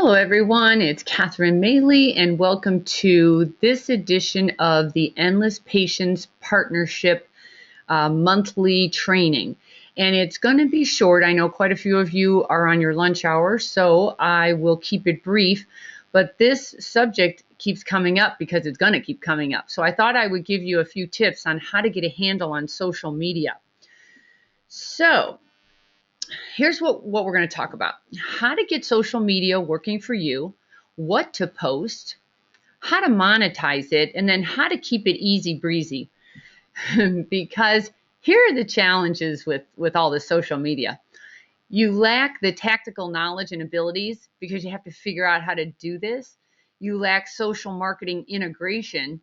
Hello, everyone. It's Catherine Maley, and welcome to this edition of the Endless Patience Partnership monthly training. And it's going to be short. I know quite a few of you are on your lunch hour, so I will keep it brief. But this subject keeps coming up because it's going to keep coming up. So I thought I would give you a few tips on how to get a handle on social media. So here's what we're going to talk about: how to get social media working for you, what to post, how to monetize it, and then how to keep it easy breezy. Because here are the challenges with all the social media. You lack the tactical knowledge and abilities because you have to figure out how to do this. You lack social marketing integration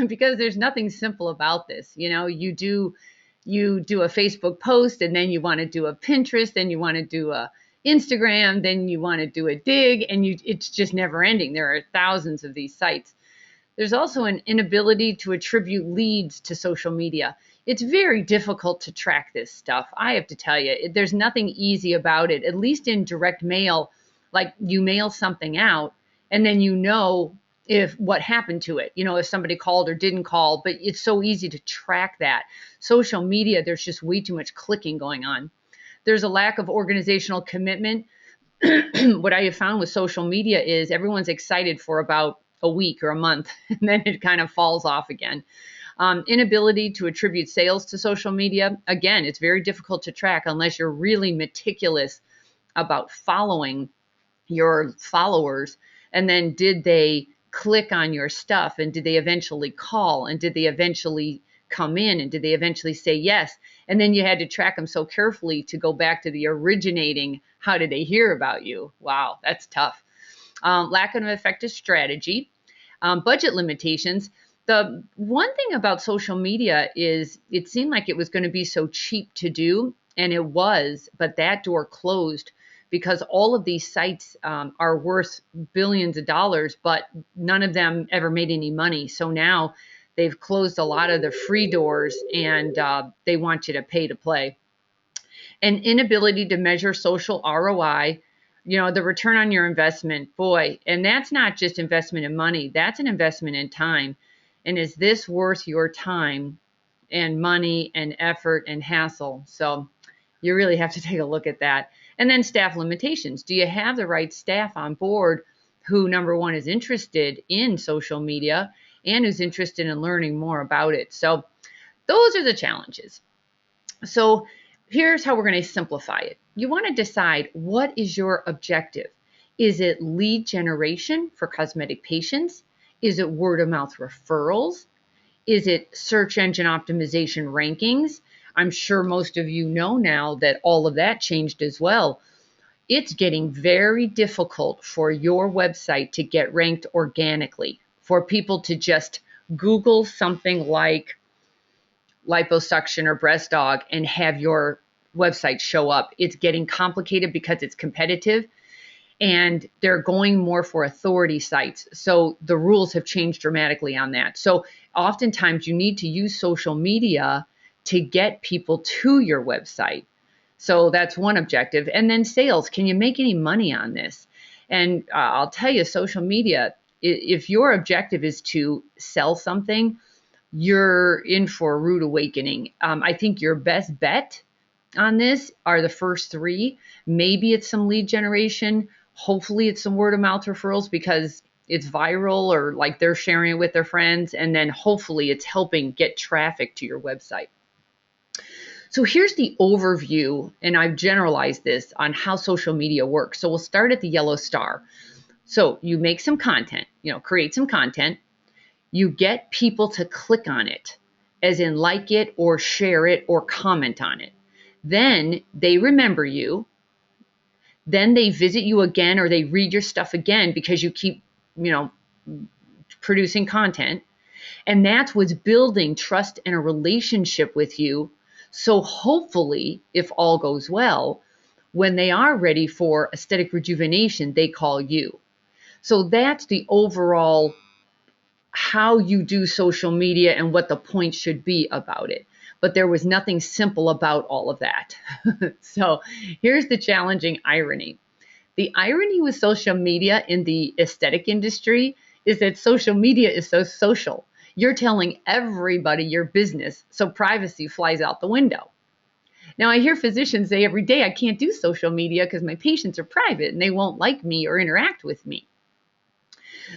because there's nothing simple about this. You do a Facebook post, and then you want to do a Pinterest, then you want to do a Instagram, then you want to do a dig, and it's just never ending. There are thousands of these sites. There's also an inability to attribute leads to social media. It's very difficult to track this stuff. I have to tell you, there's nothing easy about it, at least in direct mail. Like, you mail something out and then if what happened to it, if somebody called or didn't call, but it's so easy to track that. Social media, there's just way too much clicking going on. There's a lack of organizational commitment. What I have found with social media is everyone's excited for about a week or a month, and then it kind of falls off again. Inability to attribute sales to social media. Again, it's very difficult to track unless you're really meticulous about following your followers. And then, did they click on your stuff, and did they eventually call, and did they eventually come in, and did they eventually say yes? And then you had to track them so carefully to go back to the originating, how did they hear about you? Wow, that's tough. Lack of effective strategy. Budget limitations. The one thing about social media is it seemed like it was going to be so cheap to do, and it was, but that door closed because all of these sites are worth billions of dollars, but none of them ever made any money. So now they've closed a lot of the free doors, and they want you to pay to play. An inability to measure social ROI, the return on your investment, boy, and that's not just investment in money, that's an investment in time. And is this worth your time and money and effort and hassle? So you really have to take a look at that. And then staff limitations. Do you have the right staff on board who, number one, is interested in social media and who's interested in learning more about it? So those are the challenges. So here's how we're going to simplify it. You want to decide, what is your objective? Is it lead generation for cosmetic patients? Is it word of mouth referrals? Is it search engine optimization rankings? I'm sure most of you know now that all of that changed as well. It's getting very difficult for your website to get ranked organically, for people to just Google something like liposuction or breast dog and have your website show up. It's getting complicated because it's competitive, and they're going more for authority sites. So the rules have changed dramatically on that. So oftentimes you need to use social media to get people to your website. So that's one objective. And then sales. Can you make any money on this? And I'll tell you, social media, if your objective is to sell something, you're in for a rude awakening. I think your best bet on this are the first three. Maybe it's some lead generation. Hopefully it's some word of mouth referrals because it's viral, or like they're sharing it with their friends. And then hopefully it's helping get traffic to your website. So here's the overview, and I've generalized this on how social media works. So we'll start at the yellow star. So you make some content, create some content. You get people to click on it, as in like it or share it or comment on it. Then they remember you. Then they visit you again, or they read your stuff again because you keep, producing content. And that's what's building trust and a relationship with you. So hopefully, if all goes well, when they are ready for aesthetic rejuvenation, they call you. So that's the overall how you do social media and what the point should be about it. But there was nothing simple about all of that. So here's the challenging irony. The irony with social media in the aesthetic industry is that social media is so social. You're telling everybody your business, so privacy flies out the window. Now, I hear physicians say every day, I can't do social media because my patients are private and they won't like me or interact with me.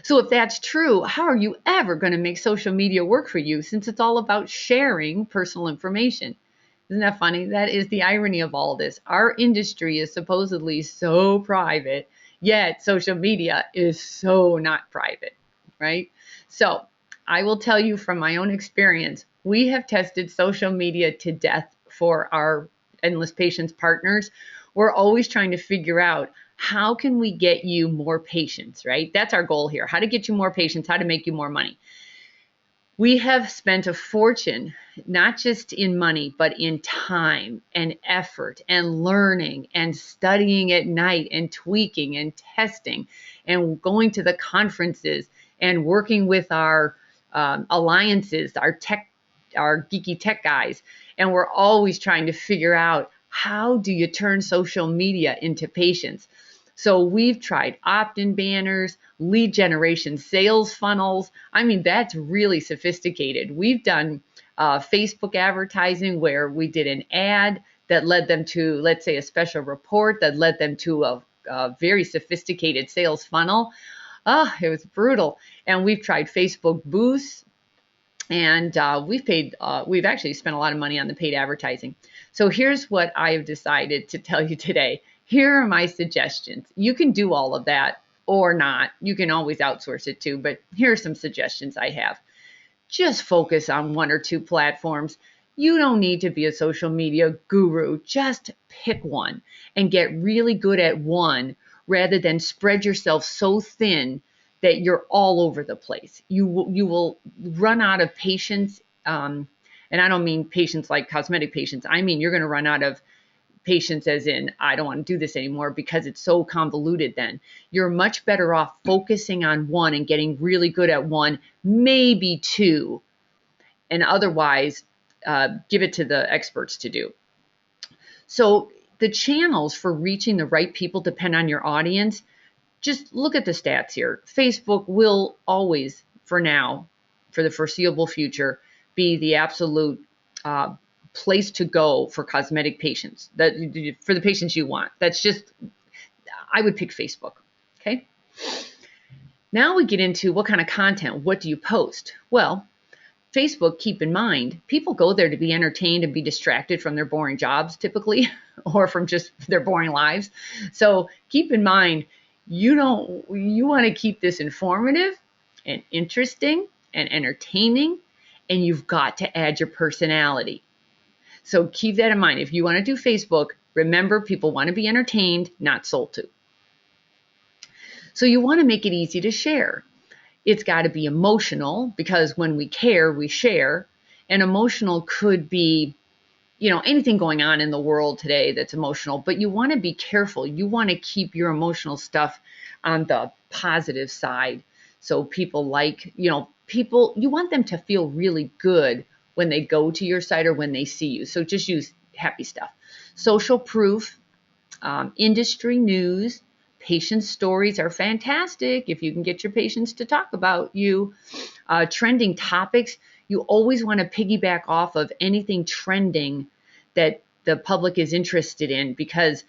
So if that's true, how are you ever going to make social media work for you since it's all about sharing personal information? Isn't that funny? That is the irony of all this. Our industry is supposedly so private, yet social media is so not private, right? So I will tell you from my own experience, we have tested social media to death for our endless patients partners. We're always trying to figure out how can we get you more patients, right? That's our goal here. How to get you more patients, how to make you more money. We have spent a fortune, not just in money, but in time and effort and learning and studying at night and tweaking and testing and going to the conferences and working with our alliances, our geeky tech guys. And we're always trying to figure out, how do you turn social media into patients? So we've tried opt-in banners, lead generation sales funnels. I mean, that's really sophisticated. We've done Facebook advertising where we did an ad that led them to, let's say, a special report that led them to a very sophisticated sales funnel. It was brutal. And we've tried Facebook boosts, and we've actually spent a lot of money on the paid advertising. So here's what I have decided to tell you today. Here are my suggestions. You can do all of that or not. You can always outsource it too, but here are some suggestions I have. Just focus on one or two platforms. You don't need to be a social media guru. Just pick one and get really good at one rather than spread yourself so thin that you're all over the place. You will run out of patients, and I don't mean patients like cosmetic patients. I mean you're going to run out of patients as in, I don't want to do this anymore because it's so convoluted then. You're much better off focusing on one and getting really good at one, maybe two, and otherwise give it to the experts to do. So the channels for reaching the right people depend on your audience. Just look at the stats here. Facebook will always, for now, for the foreseeable future, be the absolute place to go for cosmetic patients, that for the patients you want. That's just, I would pick Facebook. Okay. Now we get into what kind of content, what do you post? Well, Facebook, keep in mind, people go there to be entertained and be distracted from their boring jobs typically, or from just their boring lives. So keep in mind, you want to keep this informative and interesting and entertaining, and you've got to add your personality. So keep that in mind. If you want to do Facebook, remember, people want to be entertained, not sold to. So you want to make it easy to share. It's got to be emotional, because when we care, we share. And emotional could be, anything going on in the world today that's emotional, but you want to be careful. You want to keep your emotional stuff on the positive side. So people you want them to feel really good when they go to your site or when they see you. So just use happy stuff. Social proof, industry news, patient stories are fantastic if you can get your patients to talk about you. Trending topics, you always want to piggyback off of anything trending that the public is interested in, because,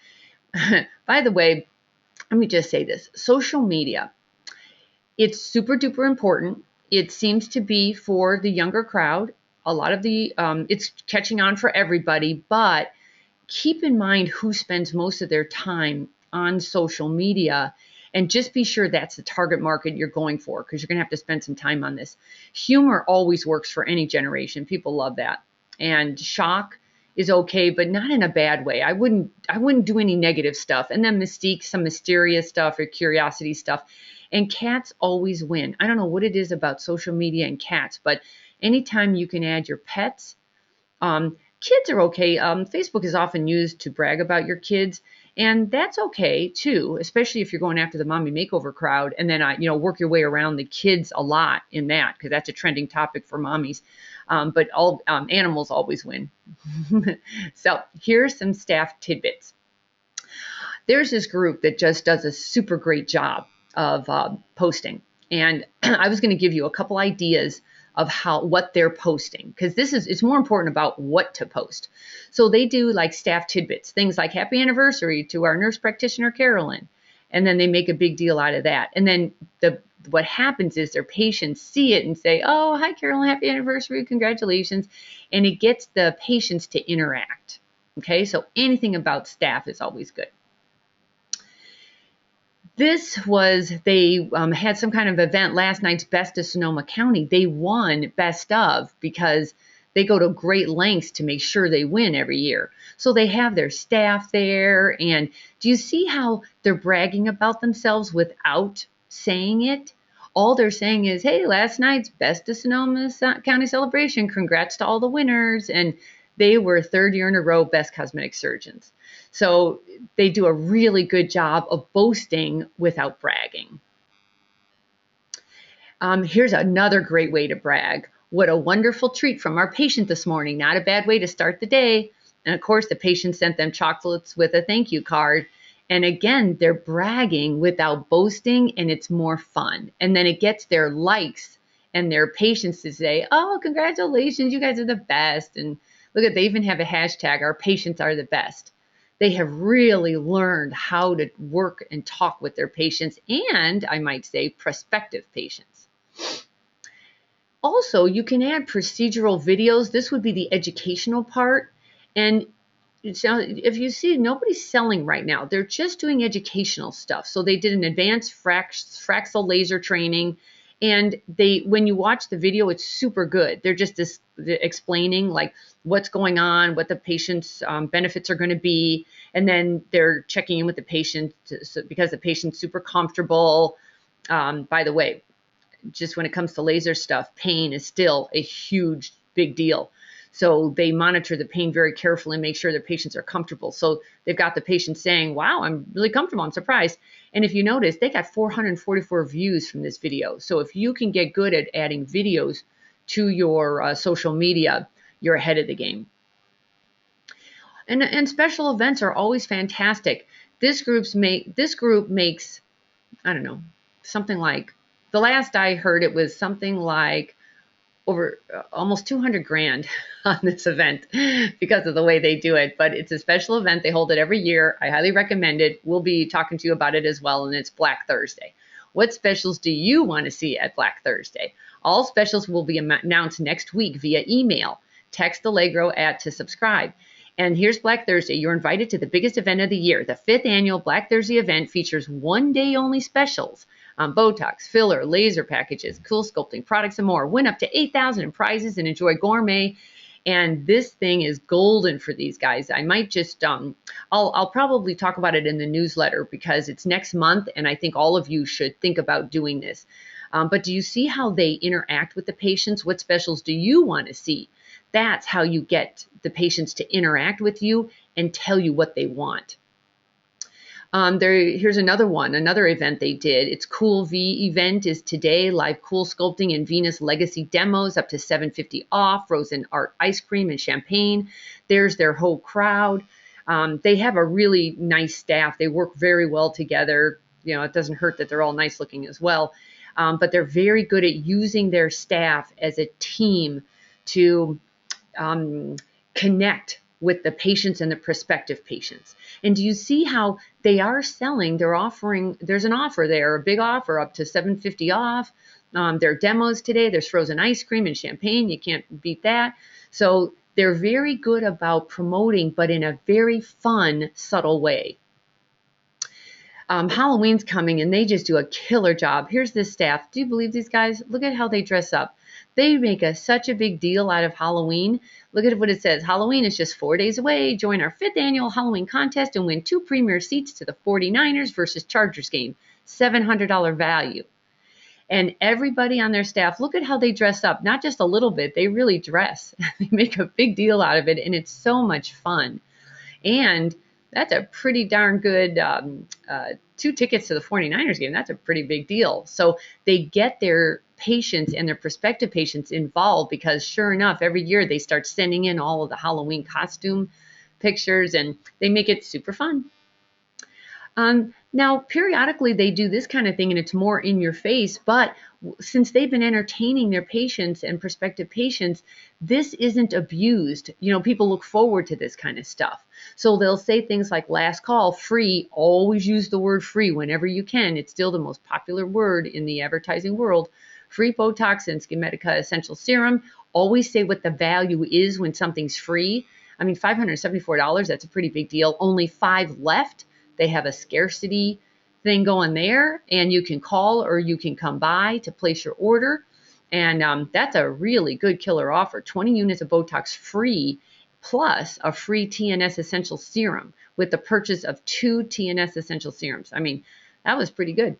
by the way, let me just say this. Social media, it's super duper important. It seems to be for the younger crowd. A lot of it's catching on for everybody, but keep in mind who spends most of their time on social media, and just be sure that's the target market you're going for, because you're going to have to spend some time on this. Humor always works for any generation. People love that. And shock is okay, but not in a bad way. I wouldn't do any negative stuff. And then mystique, some mysterious stuff or curiosity stuff. And cats always win. I don't know what it is about social media and cats, but anytime you can add your pets, kids are okay. Facebook is often used to brag about your kids, and that's okay too, especially if you're going after the mommy makeover crowd, and then work your way around the kids a lot in that, because that's a trending topic for mommies. But all animals always win. So here's some staff tidbits. There's this group that just does a super great job of posting. And I was going to give you a couple ideas of what they're posting, because it's more important about what to post. So they do like staff tidbits, things like happy anniversary to our nurse practitioner Carolyn, and then they make a big deal out of that. And then what happens is their patients see it and say, oh, hi Carolyn, happy anniversary, congratulations, and it gets the patients to interact. Okay, so anything about staff is always good. They had some kind of event last night's Best of Sonoma County. They won Best of because they go to great lengths to make sure they win every year. So they have their staff there. And do you see how they're bragging about themselves without saying it? All they're saying is, hey, last night's Best of Sonoma County celebration. Congrats to all the winners. And they were third year in a row Best Cosmetic Surgeons. So they do a really good job of boasting without bragging. Here's another great way to brag. What a wonderful treat from our patient this morning. Not a bad way to start the day. And of course, the patient sent them chocolates with a thank you card. And again, they're bragging without boasting, and it's more fun. And then it gets their likes and their patients to say, oh, congratulations, you guys are the best. And look at, they even have a hashtag, our patients are the best. They have really learned how to work and talk with their patients, and I might say prospective patients. Also, you can add procedural videos. This would be the educational part. And if you see, nobody's selling right now. They're just doing educational stuff. So they did an advanced Fraxel laser training. And when you watch the video, it's super good. They're just explaining like what's going on, what the patient's benefits are going to be. And then they're checking in with the patient because the patient's super comfortable. By the way, just when it comes to laser stuff, pain is still a huge, big deal. So they monitor the pain very carefully and make sure their patients are comfortable. So they've got the patient saying, wow, I'm really comfortable, I'm surprised. And if you notice, they got 444 views from this video. So if you can get good at adding videos to your social media, you're ahead of the game. And special events are always fantastic. This group makes, I don't know, something like, the last I heard it was something like over almost 200 grand on this event because of the way they do it. But it's a special event. They hold it every year. I highly recommend it. We'll be talking to you about it as well. And it's Black Thursday. What specials do you want to see at Black Thursday? All specials will be announced next week via email. Text Allegro to subscribe. And here's Black Thursday. You're invited to the biggest event of the year. The 5th annual Black Thursday event features one-day only specials on Botox, filler, laser packages, cool sculpting products, and more. Win up to $8,000 in prizes and enjoy gourmet. And this thing is golden for these guys. I might just, I'll probably talk about it in the newsletter because it's next month, and I think all of you should think about doing this. But do you see how they interact with the patients? What specials do you want to see? That's how you get the patients to interact with you and tell you what they want. Here's another event they did. It's Cool V event is today. Live cool sculpting and Venus Legacy demos up to $7.50 off. Frozen art ice cream and champagne. There's their whole crowd. They have a really nice staff. They work very well together. You know, it doesn't hurt that they're all nice looking as well. But they're very good at using their staff as a team to connect with the patients and the prospective patients. And do you see how they are selling? They're offering, there's an offer there, a big offer up to $7.50 off. Their demos today, there's frozen ice cream and champagne. You can't beat that. So they're very good about promoting, but in a very fun, subtle way. Halloween's coming and they just do a killer job. Here's this staff. Do you believe these guys? Look at how they dress up. They make such a big deal out of Halloween. Look at what it says. Halloween is just 4 days away. Join our 5th annual Halloween contest and win 2 premier seats to the 49ers versus Chargers game. $700 value. And everybody on their staff, look at how they dress up. Not just a little bit. They really dress. They make a big deal out of it, and it's so much fun. And that's a pretty darn good 2 tickets to the 49ers game. That's a pretty big deal. So they get their patients and their prospective patients involved because sure enough, every year they start sending in all of the Halloween costume pictures and they make it super fun. Now, periodically they do this kind of thing and it's more in your face, but since they've been entertaining their patients and prospective patients, this isn't abused. You know, people look forward to this kind of stuff. So they'll say things like last call, free, always use the word free whenever you can. It's still the most popular word in the advertising world. Free Botox and Schematica Essential Serum. Always say what the value is when something's free. I mean, $574, that's a pretty big deal. Only 5 left. They have a scarcity thing going there, and you can call or you can come by to place your order. And that's a really good killer offer. 20 units of Botox free plus a free TNS Essential Serum with the purchase of 2 TNS Essential Serums. I mean, that was pretty good.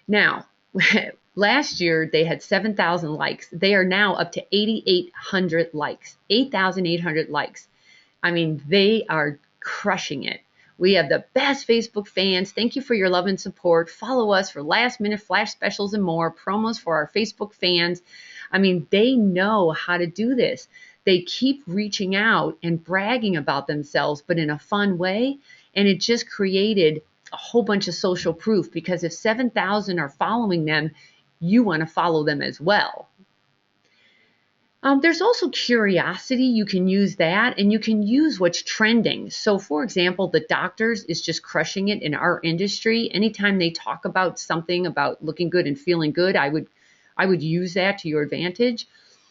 Now, last year they had 7,000 likes. They are now up to 8,800 likes. 8,800 likes. I mean, they are crushing it. We have the best Facebook fans. Thank you for your love and support. Follow us for last minute flash specials and more promos for our Facebook fans. I mean, they know how to do this. They keep reaching out and bragging about themselves, but in a fun way. And it just created a whole bunch of social proof, because if 7,000 are following them, you want to follow them as well. There's also curiosity. You can use that, and you can use what's trending. So for example, the doctors is just crushing it in our industry. Anytime they talk about something about looking good and feeling good, I would use that to your advantage.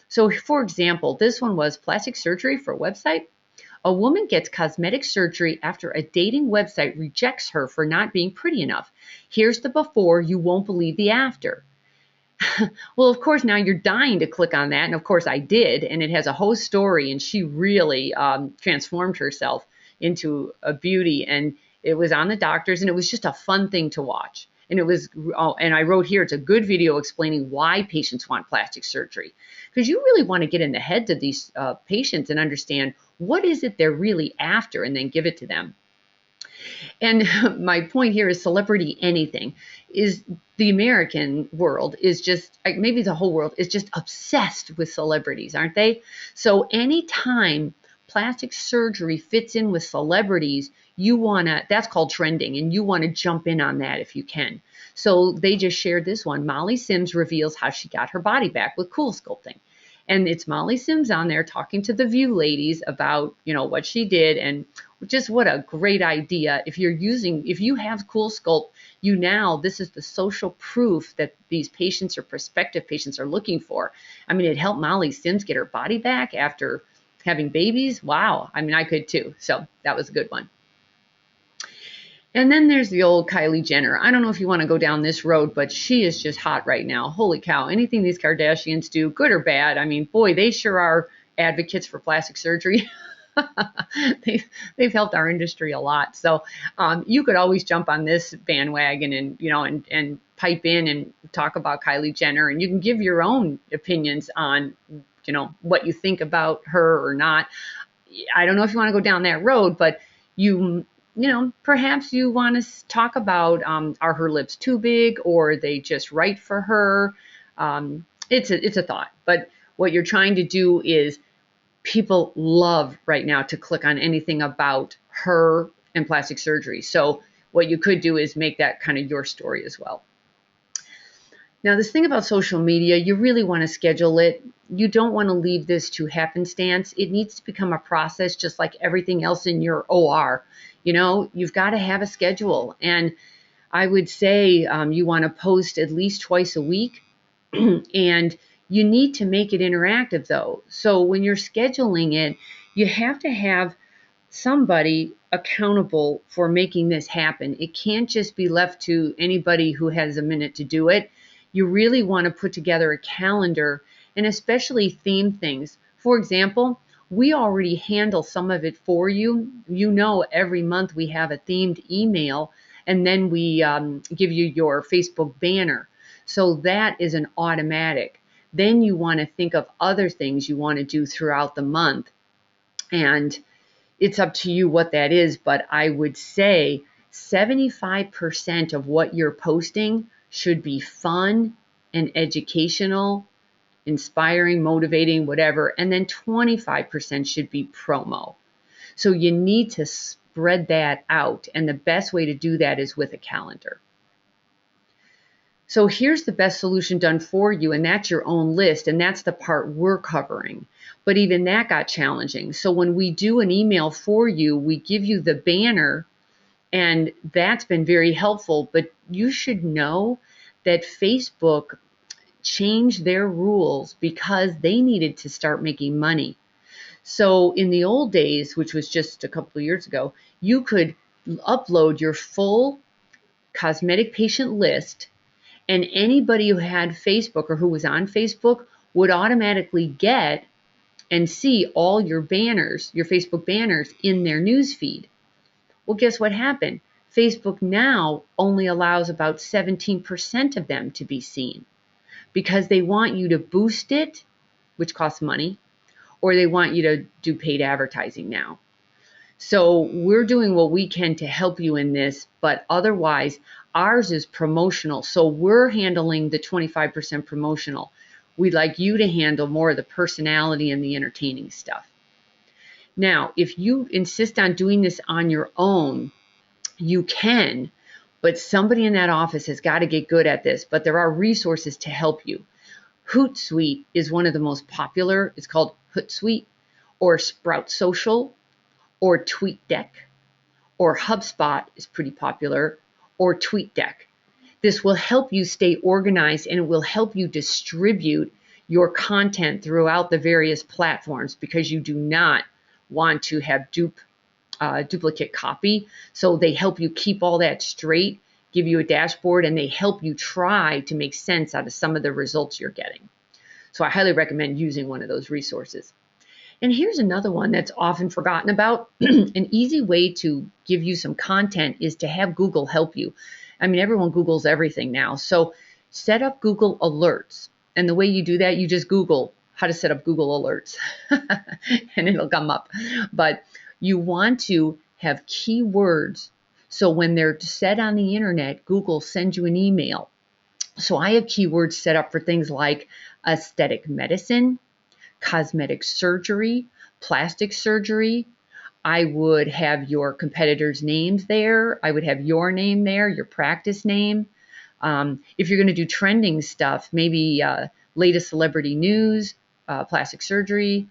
So for example, this one was plastic surgery for a website. A woman gets cosmetic surgery after a dating website rejects her for not being pretty enough. Here's the before, you won't believe the after. Well, of course, now you're dying to click on that. And of course I did. And it has a whole story, and she really transformed herself into a beauty. And it was on the doctors, and it was just a fun thing to watch. And it was, and I wrote here, it's a good video explaining why patients want plastic surgery. Because you really want to get in the heads of these patients and understand what is it they're really after, and then give it to them. And my point here is celebrity anything is the American world is just, maybe the whole world is just obsessed with celebrities, aren't they? So anytime plastic surgery fits in with celebrities, you want to, that's called trending, and you want to jump in on that if you can. So they just shared this one. Molly Sims reveals how she got her body back with Cool Sculpting. And it's Molly Sims on there talking to the View ladies about, you know, what she did, and just what a great idea. If you have Cool Sculpt, this is the social proof that these patients or prospective patients are looking for. I mean, it helped Molly Sims get her body back after having babies. Wow. I mean, I could too. So that was a good one. And then there's the old Kylie Jenner. I don't know if you want to go down this road, but she is just hot right now. Holy cow. Anything these Kardashians do, good or bad, I mean, boy, they sure are advocates for plastic surgery. They've helped our industry a lot. So you could always jump on this bandwagon and pipe in and talk about Kylie Jenner, and you can give your own opinions on, what you think about her or not. I don't know if you want to go down that road, but perhaps you want to talk about, are her lips too big, or are they just right for her? It's a thought, but what you're trying to do is, people love right now to click on anything about her and plastic surgery. So what you could do is make that kind of your story as well. Now, this thing about social media, you really want to schedule it. You don't want to leave this to happenstance. It needs to become a process, just like everything else in your OR. You've got to have a schedule. And I would say you want to post at least twice a week. And you need to make it interactive, though. So when you're scheduling it, you have to have somebody accountable for making this happen. It can't just be left to anybody who has a minute to do it. You really want to put together a calendar, and especially theme things. For example, we already handle some of it for you. Every month we have a themed email, and then we give you your Facebook banner. So that is an automatic. Then you want to think of other things you want to do throughout the month. And it's up to you what that is. But I would say 75% of what you're posting should be fun and educational, inspiring, motivating, whatever. And then 25% should be promo. So you need to spread that out. And the best way to do that is with a calendar. So here's the best solution done for you, and that's your own list, and that's the part we're covering. But even that got challenging. So when we do an email for you, we give you the banner, and that's been very helpful. But you should know that Facebook changed their rules because they needed to start making money. So in the old days, which was just a couple of years ago, you could upload your full cosmetic patient list, and anybody who had Facebook or who was on Facebook would automatically get and see all your banners, your Facebook banners, in their news feed. Well, guess what happened? Facebook now only allows about 17% of them to be seen because they want you to boost it, which costs money, or they want you to do paid advertising now. So we're doing what we can to help you in this, but otherwise ours is promotional. So we're handling the 25% promotional. We'd like you to handle more of the personality and the entertaining stuff. Now, if you insist on doing this on your own, you can, but somebody in that office has got to get good at this. But there are resources to help you. Hootsuite is one of the most popular. It's called Hootsuite, or Sprout Social, or TweetDeck, or HubSpot is pretty popular, or TweetDeck. This will help you stay organized, and it will help you distribute your content throughout the various platforms, because you do not want to have duplicate copy. So they help you keep all that straight, give you a dashboard, and they help you try to make sense out of some of the results you're getting. So I highly recommend using one of those resources. And here's another one that's often forgotten about. An easy way to give you some content is to have Google help you. I mean, everyone Googles everything now. So set up Google Alerts. And the way you do that, you just Google how to set up Google Alerts and it'll come up. But you want to have keywords. So when they're said on the internet, Google sends you an email. So I have keywords set up for things like aesthetic medicine, cosmetic surgery, plastic surgery. I would have your competitors' names there. I would have your name there, your practice name. If you're going to do trending stuff, maybe latest celebrity news, plastic surgery.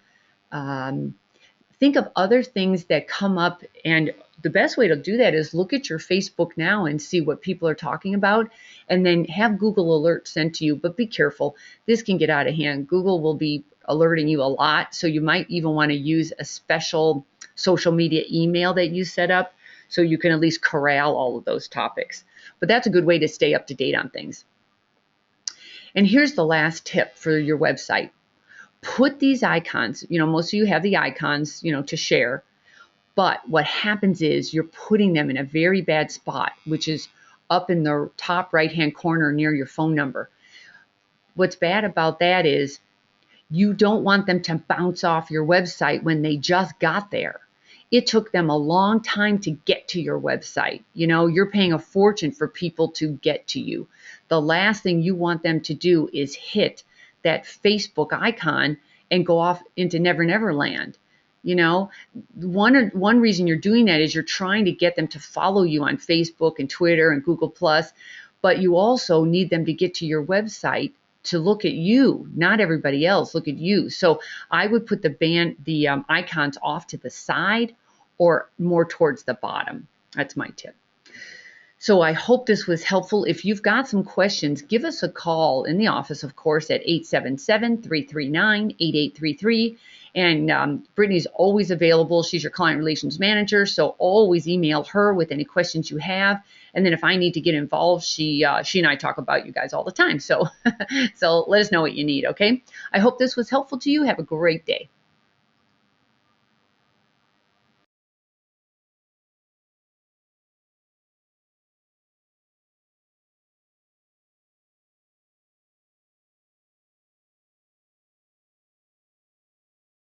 Think of other things that come up, and the best way to do that is look at your Facebook now and see what people are talking about, and then have Google alerts sent to you. But be careful, this can get out of hand. Google will be alerting you a lot, so you might even want to use a special social media email that you set up so you can at least corral all of those topics. But that's a good way to stay up to date on things. And here's the last tip for your website. Put these icons, most of you have the icons, to share, but what happens is you're putting them in a very bad spot, which is up in the top right-hand corner near your phone number. What's bad about that is you don't want them to bounce off your website when they just got there. It took them a long time to get to your website. You're paying a fortune for people to get to you. The last thing you want them to do is hit that Facebook icon and go off into Never Never Land. One reason you're doing that is you're trying to get them to follow you on Facebook and Twitter and Google+, but you also need them to get to your website to look at you, not everybody else, look at you. So I would put the icons off to the side or more towards the bottom. That's my tip. So I hope this was helpful. If you've got some questions, give us a call in the office, of course, at 877-339-8833. And Brittany's always available. She's your client relations manager, so always email her with any questions you have. And then if I need to get involved, she and I talk about you guys all the time. So, so let us know what you need, okay? I hope this was helpful to you. Have a great day.